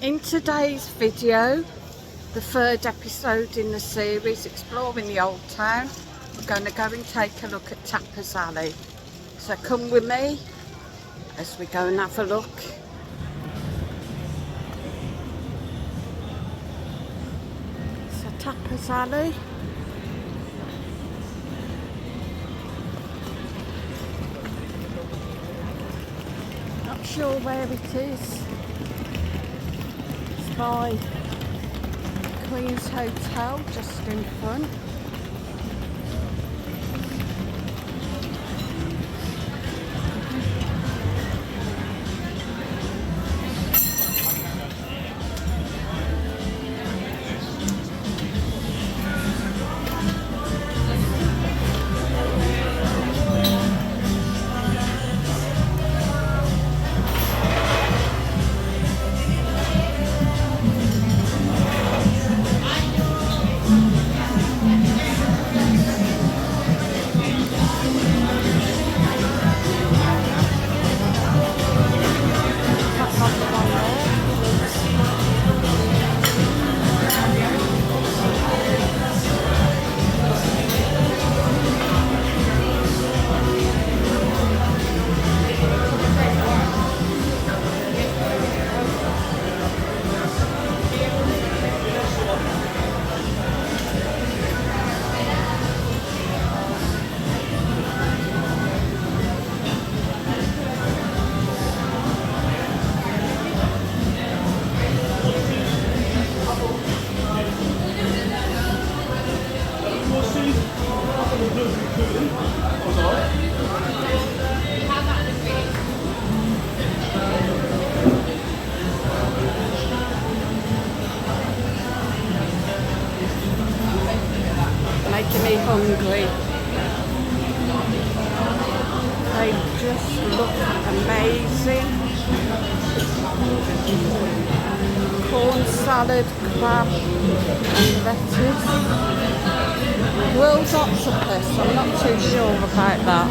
In today's video, the third episode in the series exploring the Old Town, we're going to go and take a look at Tapas Alley. So come with me as we go and have a look. So Tapas Alley. Not sure where it is. It's by Queen's Hotel just in front. Making me hungry. They just look amazing. Corn salad, crab and lettuce. Grilled octopus, I'm not too sure about that.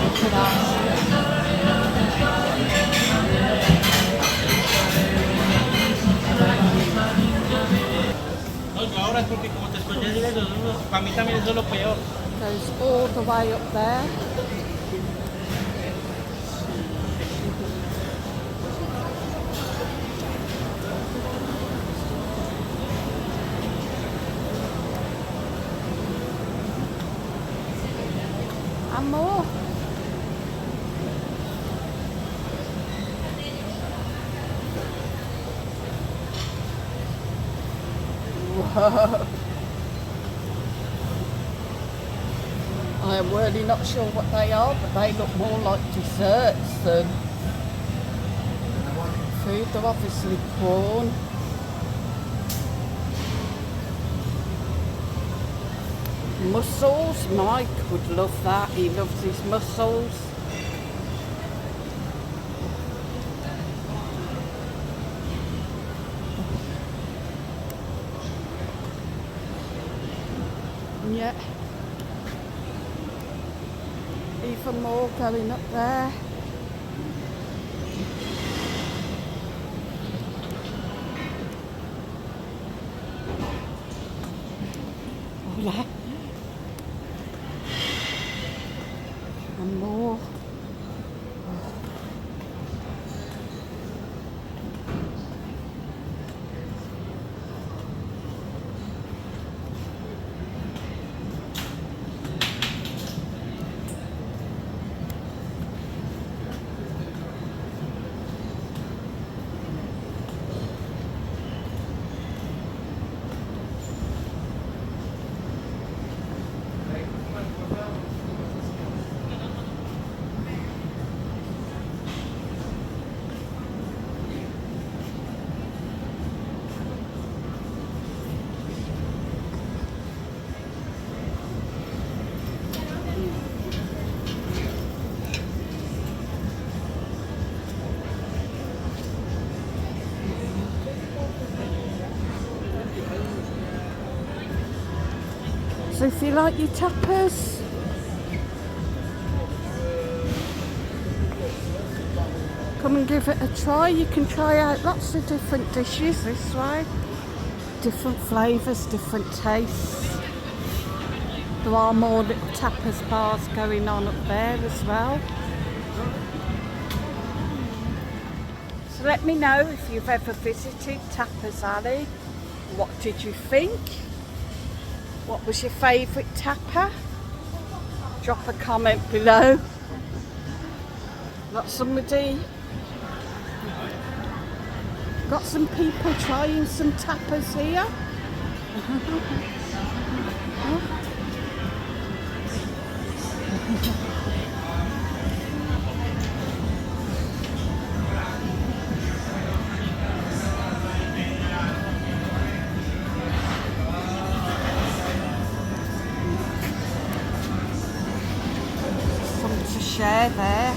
Look at that. Ahora es porque como te escuché decir eso, para mí también eso es lo peor. Goes all the way up there. And more. Whoa. I am really not sure what they are, but they look more like desserts than food. They're obviously prawn. Mussels, Mike would love that. He loves his mussels. Yeah. Even more going up there. Hola. And more. So if you like your tapas, come and give it a try. You can try out lots of different dishes this way. Different flavours, different tastes. There are more little tapas bars going on up there as well. So let me know if you've ever visited Tapas Alley. What did you think? What was your favourite tapa? Drop a comment below. Got some people trying some tapas here. Some to share there.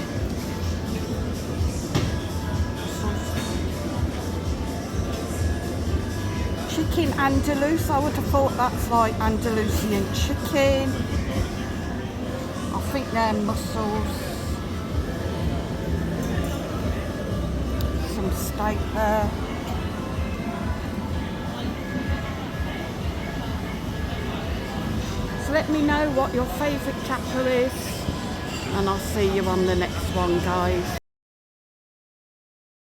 Chicken Andalus, I would have thought that's like Andalusian chicken. I think they're mussels. Some steak there. So let me know what your favourite tapa is, and I'll see you on the next one, guys.